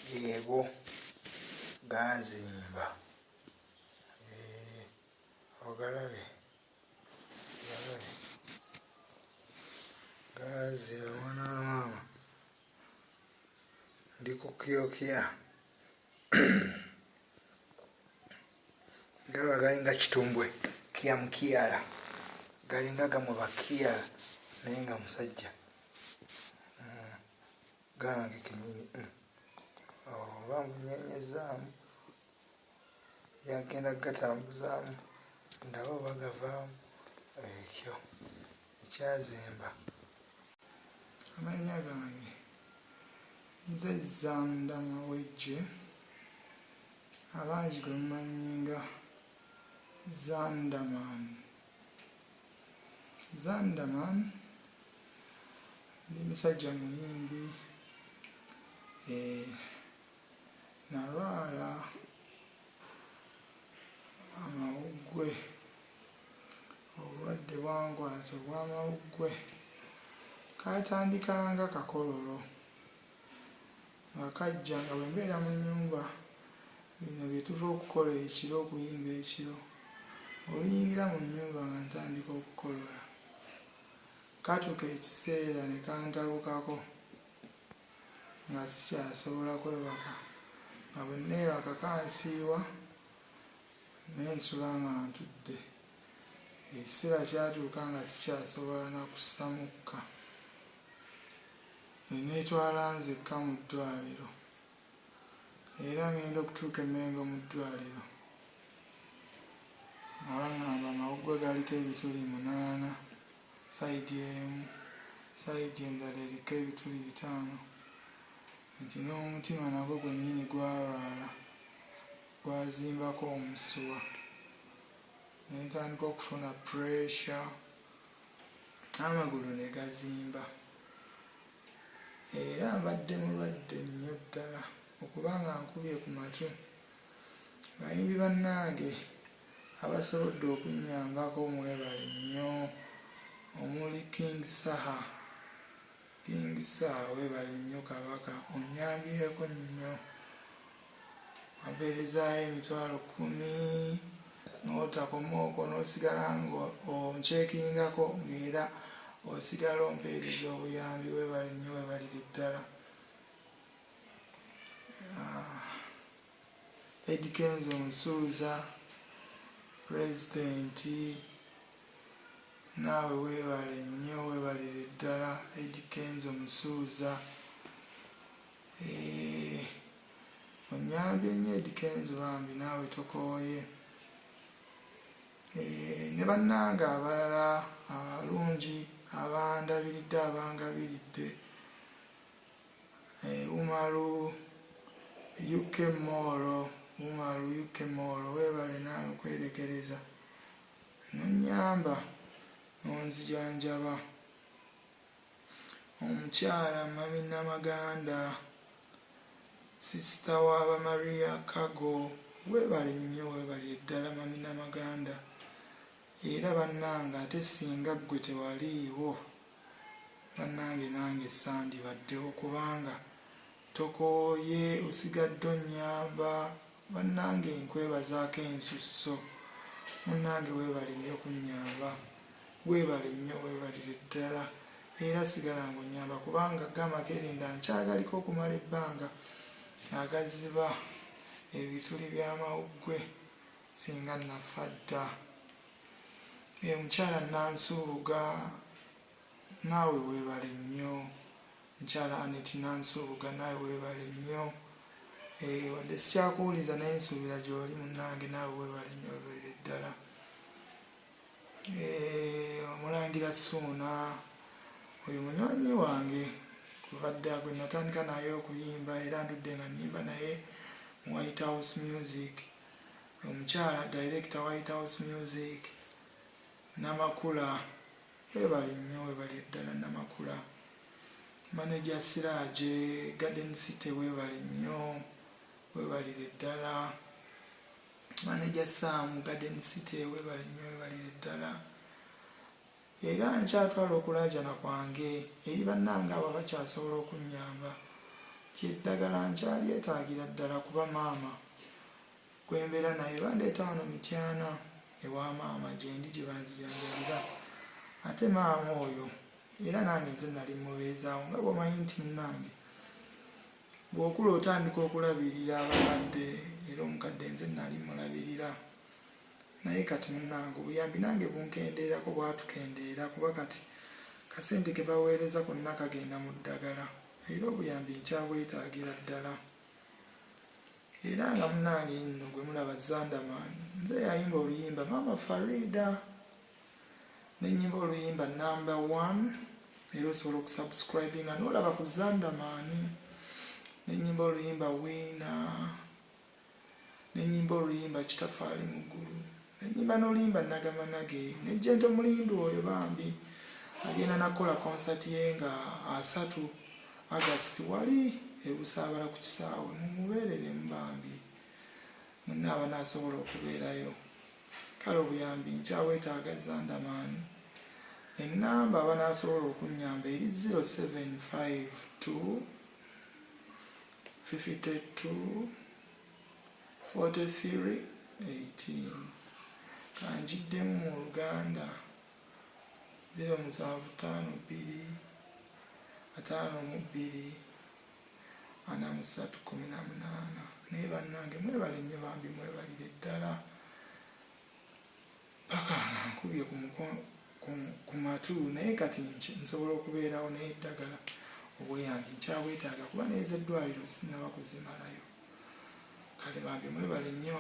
geego ganzimba ogalabe gazimba mwana wa maama ndi kukiyokya gaba galinga kitumbwe kya mukiyala galinga gamwe bakiyala naye nga musajja gange kenyini oba mbunyenyezaamu yagenda gatambuzaamu ndaba oba gavaamu ekyo ekyazimba. Amannya gange nze Zanda Mawejje abangi gwe mumanyi nga Zandaman. Zandaman ndi musajja muyimbi nalwala amawuggwe obulwadde bwankwata obw'amawuggwe katandikanga kakololo nga kajja nga bwe mbeera mu nnyumba bino bye tuva okukola ekiro okuyimba ekiro oluyingira mu nnyumba nga ntandika okukolola katuuka ekiseera ne kantabukako nga sikyasobola kwebaka nga bwe neebaka kansiiwa nensula nga ntudde ekiseera kyatuuka nga sikyasobola nakussa mukka neneetwala nzekka mu ddwaliro era ngenda okutuuka e Mengo mu ddwaliro nga baŋŋamba amawuggwe galiko ebituli 8 sayidi emu sayidi endala eriko ebituli 5 nti n'omutima nagwo gwennyini gwalwala gwazimbako omusuwa nentandika okufuna puresya n'amagulu ne gazimba era mbadde mulwadde nnyo ddala okubanga nkubye ku matu bayimbi bannange abasobodde okunnyambako mwebale nnyo omuli King Saha weebale nnyo kabaka onnyambyeko nnyo ampeerezaayo emitwalo 10 n'otakomaoko n'osigala nga onkyekingako ng'era osigala ompeereza obuyambi weebale nnyo weebalire ddala. Eddie Kenzo Musuuza pulezidenti naawe weebale nnyo weebalire ddala Eddie Kenzo Musuuza onnyambye nnyo Eddie Kenzo bambi naawe tokooye ne bannange abalala abalungi abandabiridde abangabiridde Umaru UK Mall weebale naawe okwerekereza nonnyamba nonzijanjaba omukyala Mami Namaganda sisita w'aba Maria Kago weebale nnyo weebalire ddala Mami Namaganda era bannange ate singa ggwe tewaliiwo bannange nange sandibaddewo kubanga tokooye osigadde onnyamba bannange nkwebazaako ensusso munnange weebale nnyo kunnyamba weebale nnyo weebalire ddala era sigala ng'onnyamba kubanga gamakerenda nkyagaliko okumala ebbanga agaziba ebituli by'amawuggwe singa nafa dda. Omukyala Nansuubuga naawe weebale nnyo mukyala Aneti Nansuubuga naawe weebale nnyo wadde sikyakuwuliza naye nsuubira gy'oli munnange naawe weebale nnyo weebalire ddala. Omulangira Ssuuna oyo munywanyi wange kuva dda gwe natandika naye okuyimba era ndudde nga nnyimba naye mu White House Music omukyala director White House Music Namakula weebale nnyo weebalire ddala Namakula manager Siraaje Garden City weebale nnyo weebalire ddala manager Sam Garden City weebale nnyo weebalire ddala era nkyatwala okulaajana kwange eri bannange abo bakyasobola okunnyamba kyeddagala nkyalyetaagira ddala kuba maama gwembeera naye bandeeta wano Mityana ewa maama gyendi gye banzijanjabira ate maama oyo era nange nze nali mubeezaawo nga bw'omanyi nti munnange bw'okula otandika okulabirira abakadde era omukadde nze nali mulabirira naye kati munnange obuyambi nange bunkendeerako bwatukendeera kuba kati kasente ke baweereza konna kagenda mu ddagala era obuyambi nkyabwetaagira ddala era nga munnange nno gwe mulaba Zanderman nze yayimba oluyimba Mama Farida nenyimba oluyimba number 1 era osobola okusubscribinga n'olaba ku Zanderman nenyimba oluyimba Wina nenyimba oluyimba Kitafaali mu ggulu nenyimba n'oluyimba Nagamanage ne Jento Mulindu oyo bambi agenda nakola concert ye nga 3 August wali ebusaabala ku kisaawe mumubeerere mubambi munna abanaasobola okubeerayo kale obuyambi nkyawetaaga Zanderman ennamba abanaasobola okunnyamba eri 0752 52 43 18 kanjiddemu mu Luganda 0752 52 4318 naye bannange mwebale nnyo bambi mwebalire ddala paka nkubye ku matu naye kati nsobola okubeerawo naye eddagala obweyambi nkyabwetaaga kuba neeza eddwaliro sinaba kuzimalayo kale bambi mwebale nnyo